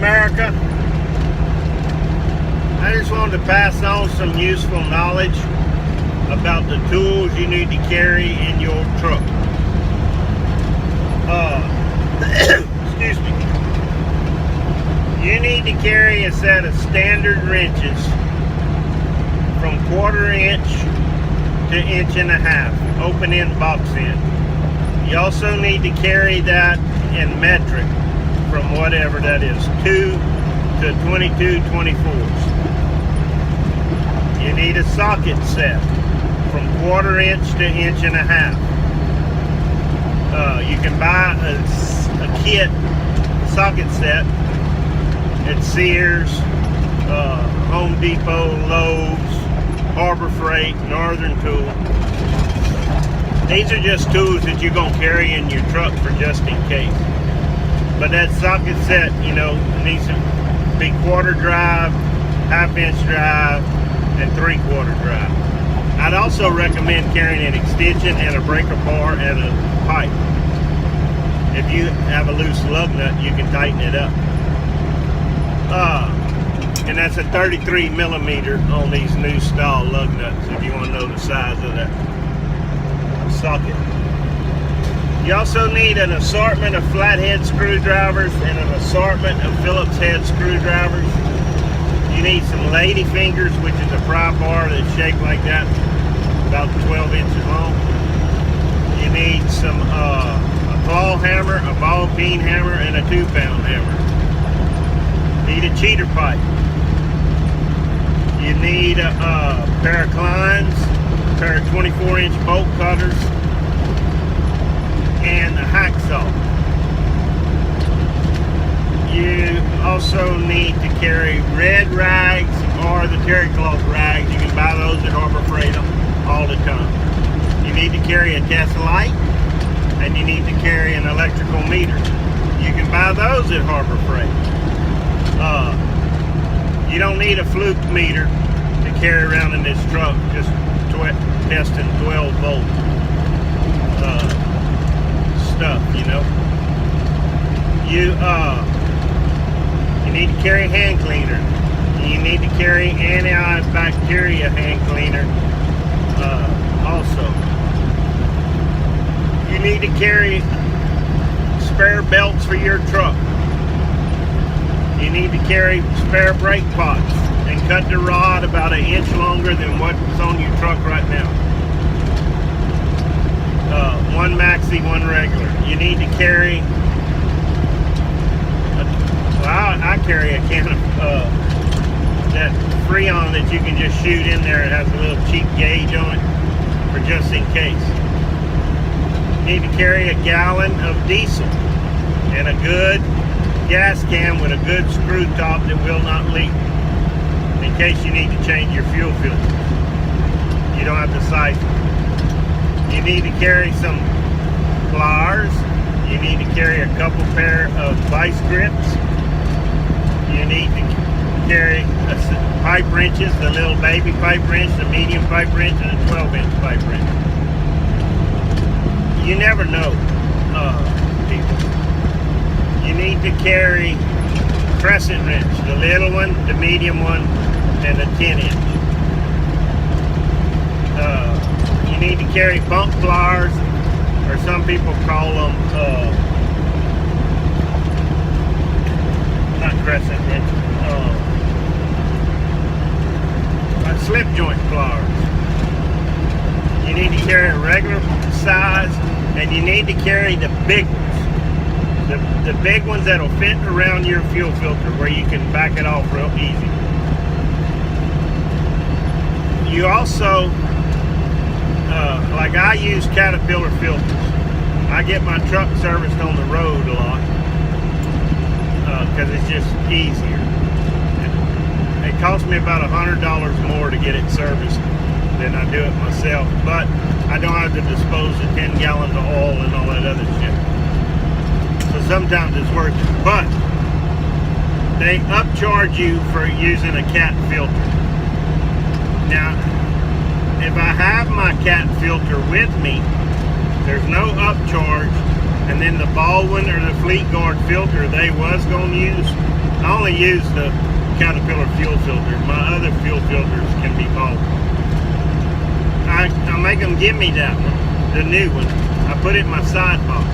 America. I just wanted to pass on some useful knowledge about the tools you need to carry in your truck. Excuse me. You need to carry a set of standard wrenches from 1/4 inch to 1.5 inch, open end, box end. You also need to carry that in metric from whatever that is, 2 to 22 24s. You need a socket set from 1/4 inch to 1.5 inch. You can buy a kit socket set at Sears, Home Depot, Lowe's, Harbor Freight, Northern Tool. These are just tools that you're going to carry in your truck for just in case. But that socket set, you know, needs to be 1/4 drive, 1/2 inch drive, and 3/4 drive. I'd also recommend carrying an extension and a breaker bar and a pipe. If you have a loose lug nut, you can tighten it up. And that's a 33 millimeter on these new style lug nuts, if you want to know the size of that socket. You also need an assortment of flathead screwdrivers and an assortment of Phillips head screwdrivers. You need some lady fingers, which is a pry bar that's shaped like that, about 12 inches long. You need some a ball hammer, a ball peen hammer, and a 2-pound hammer. Need a cheater pipe. You need a pair of Kleins, a pair of 24-inch bolt cutters, and a hacksaw. You also need to carry red rags or the terry cloth rags. You can buy those at Harbor Freight all the time. You need to carry a test light, and you need to carry an electrical meter. You can buy those at Harbor Freight. You don't need a fluke meter to carry around in this truck, just testing 12 volt stuff, you know. You need to carry a hand cleaner. You need to carry antibacterial hand cleaner also. You need to carry spare belts for your truck. You need to carry spare brake pots and cut the rod about 1 inch longer than what's on your truck right now. One maxi, one regular. You need to carry, I carry a can of that Freon that you can just shoot in there. It has a little cheap gauge on it for just in case. You need to carry a gallon of diesel and a good gas can with a good screw top that will not leak, in case you need to change your fuel filter. You don't have to siphon. You need to carry some pliers. You need to carry a couple pair of vice grips. You need to carry pipe wrenches, the little baby pipe wrench, the medium pipe wrench, and a 12-inch pipe wrench. You never know, people. You need to carry crescent wrench, the little one, the medium one, and the 10-inch. You need to carry bump pliers, or some people call them, not crescent wrench, slip joint pliers. You need to carry a regular size, and you need to carry the big ones. The big ones that'll fit around your fuel filter where you can back it off real easy. You also, like I use Caterpillar filters. I get my truck serviced on the road a lot because it's just easier. It costs me about $100 more to get it serviced than I do it myself, but I don't have to dispose of 10 gallons of oil and all that other shit. So sometimes it's worth it, but they upcharge you for using a cat filter. Now, if I have my cat filter with me, there's no upcharge, and then the Baldwin or the Fleet Guard filter they was going to use, I only use the Caterpillar fuel filter. My other fuel filters can be bought. I make them give me that one, the new one. I put it in my side box.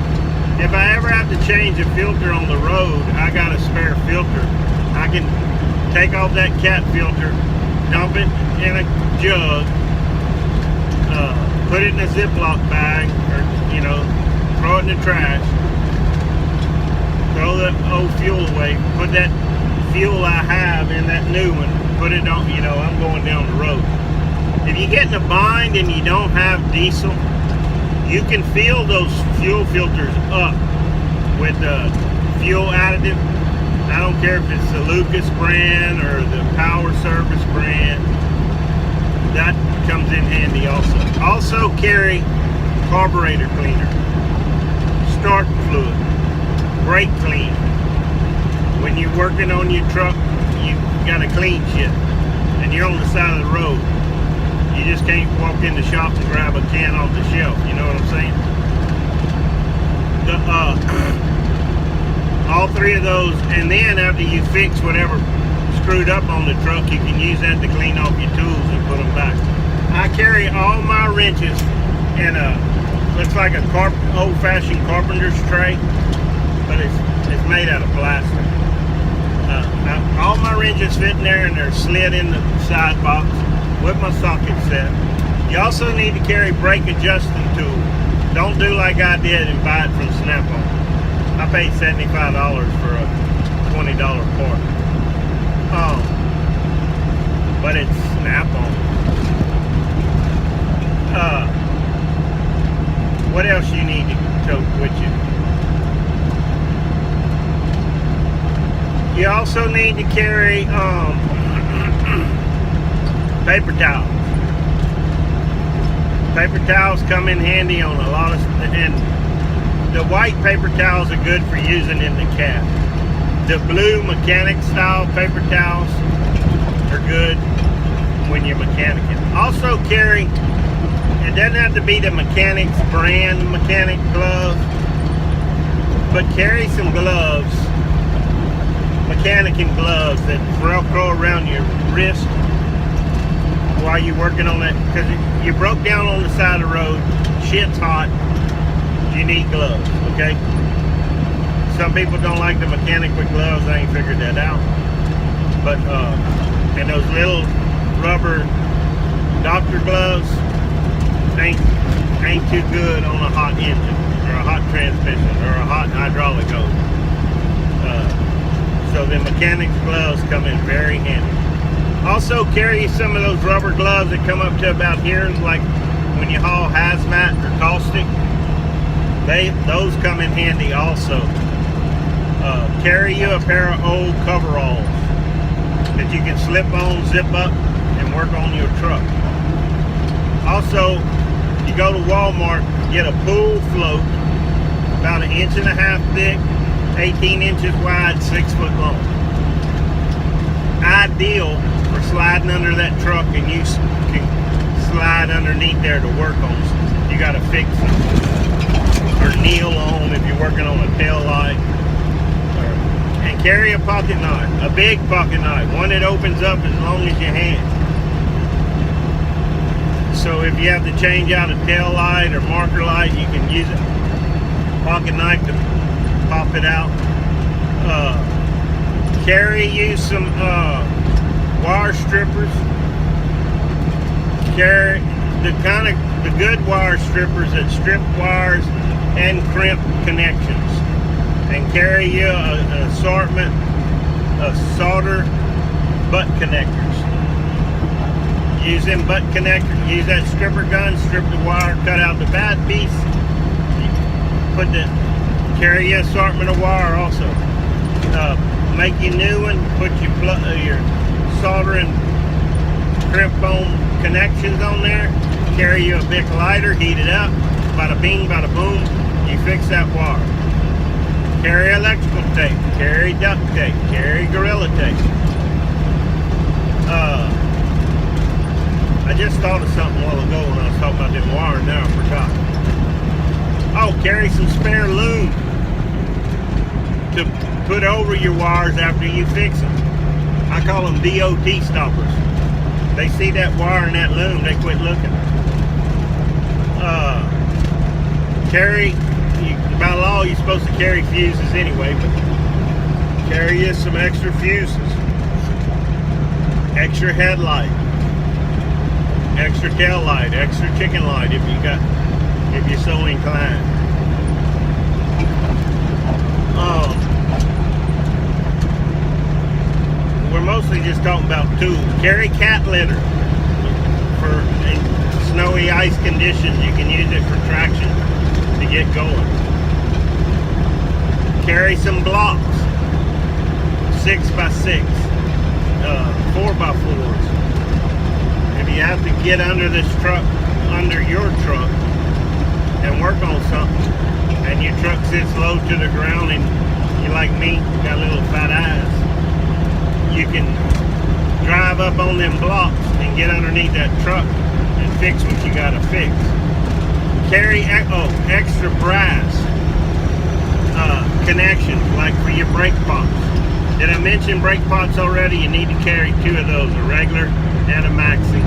If I ever have to change a filter on the road, I got a spare filter. I can take off that cat filter, dump it in a jug, put it in a Ziploc bag, or throw it in the trash, throw the old fuel away, put that fuel I have in that new one, put it on, I'm going down the road. If you get in a bind and you don't have diesel, you can fill those fuel filters up with fuel additive. I don't care if it's the Lucas brand or the Power Service brand. That comes in handy also. Also carry carburetor cleaner, start fluid, brake clean. When you're working on your truck, you gotta clean shit, and you're on the side of the road. You just can't walk in the shop and grab a can off the shelf. You know what I'm saying? All three of those, and then after you fix whatever screwed up on the truck, you can use that to clean off your tools and put them back. I carry all my wrenches in a, looks like a old-fashioned carpenter's tray, but it's made out of plastic. All my wrenches fit in there, and they're slid in the side box with my socket set. You also need to carry brake adjusting tool. Don't do like I did and buy it from Snap-on. I paid $75 for a $20 part. But it's Snap-on. What else you need to tote with you? You also need to carry paper towels. Paper towels come in handy on a lot of, and the white paper towels are good for using in the cab. The blue mechanic style paper towels are good when you're mechanicking. Also carry, it doesn't have to be the mechanic's brand mechanic glove, but carry some gloves, mechanicking gloves that velcro around your wrist while you're working on that, because you broke down on the side of the road, shit's hot, you need gloves, okay? Some people don't like the mechanic with gloves. I ain't figured that out. But and those little rubber doctor gloves ain't too good on a hot engine or a hot transmission or a hot hydraulic hose. So the mechanic's gloves come in very handy. Also carry some of those rubber gloves that come up to about here, like when you haul hazmat or caustic. Those come in handy also. Carry you a pair of old coveralls that you can slip on, zip up, and work on your truck. Also, you go to Walmart, get a pool float, about 1.5 inches thick, 18 inches wide, 6 foot long. Ideal for sliding under that truck, and you can slide underneath there to work on it. You got to fix it. Or kneel on if you're working on a tail light. And carry a pocket knife, a big pocket knife, one that opens up as long as your hand. So if you have to change out a tail light or marker light, you can use a pocket knife to pop it out. Carry you some wire strippers. Carry the good wire strippers that strip wires and crimp connections. And carry you an assortment of solder butt connectors. Use them butt connectors, use that stripper gun, strip the wire, cut out the bad piece. Carry your assortment of wire also. Make your new one, put your solder and crimp bone connections on there. Carry you a big lighter, heat it up, bada bing, bada boom, you fix that wire. Carry electrical tape, carry duct tape, carry Gorilla tape. I just thought of something a while ago when I was talking about them wires, now I forgot. Oh, carry some spare lube. to put over your wires after you fix them. I call them DOT stoppers. They see that wire and that loom, they quit looking. By law, you're supposed to carry fuses anyway, but carry you some extra fuses, extra headlight, extra tail light, extra chicken light if you're so inclined. We're mostly just talking about tools. Carry cat litter for snowy ice conditions. You can use it for traction to get going. Carry some blocks, 6x6, 4x4s. If you have to get under your truck and work on something, and your truck sits low to the ground, and you like me, got little fat eyes, you can drive up on them blocks and get underneath that truck and fix what you gotta fix. Carry extra brass connections, like for your brake pots. Did I mention brake pots already? You need to carry 2 of those, a regular and a maxi.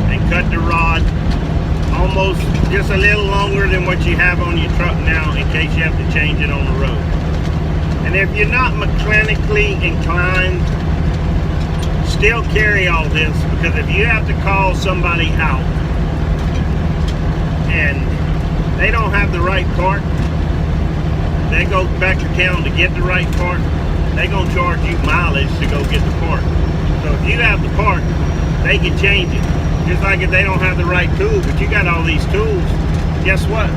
And cut the rod almost just a little longer than what you have on your truck now in case you have to change it on the road. And if you're not mechanically inclined, still carry all this, because if you have to call somebody out and they don't have the right part, they go back to town to get the right part, they're going to charge you mileage to go get the part. So if you have the part, they can change it. Just like if they don't have the right tool, but you got all these tools, guess what?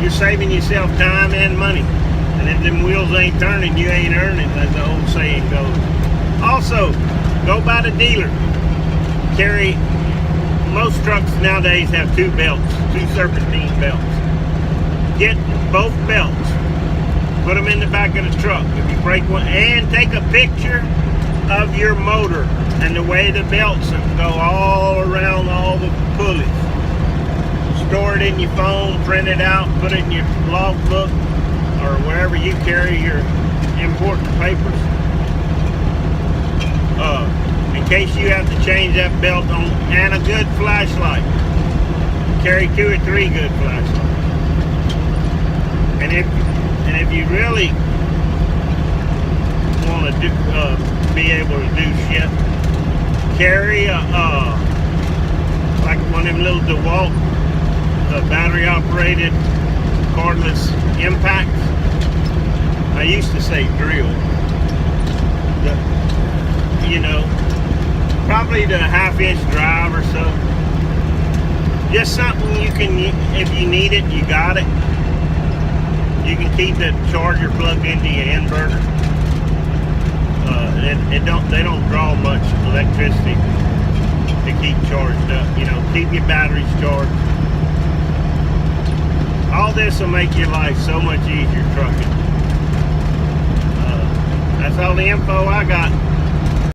You're saving yourself time and money. And if them wheels ain't turning, you ain't earning, as the old saying goes. Also, go by the dealer. Most trucks nowadays have 2 belts, 2 serpentine belts. Get both belts. Put them in the back of the truck. If you break one, and take a picture of your motor and the way the belts go all around all the pulleys. Store it in your phone, print it out, put it in your logbook, or wherever you carry your important papers. In case you have to change that belt on, and a good flashlight. Carry 2 or 3 good flashlights. And if you really want to be able to do shit, carry like one of them little DeWalt battery operated cordless impacts. I used to say drill. Probably the 1/2-inch drive or so. Just something you can, if you need it, you got it. You can keep that charger plugged into your inverter. They don't draw much electricity to keep charged up. Keep your batteries charged. All this will make your life so much easier trucking. That's all the info I got.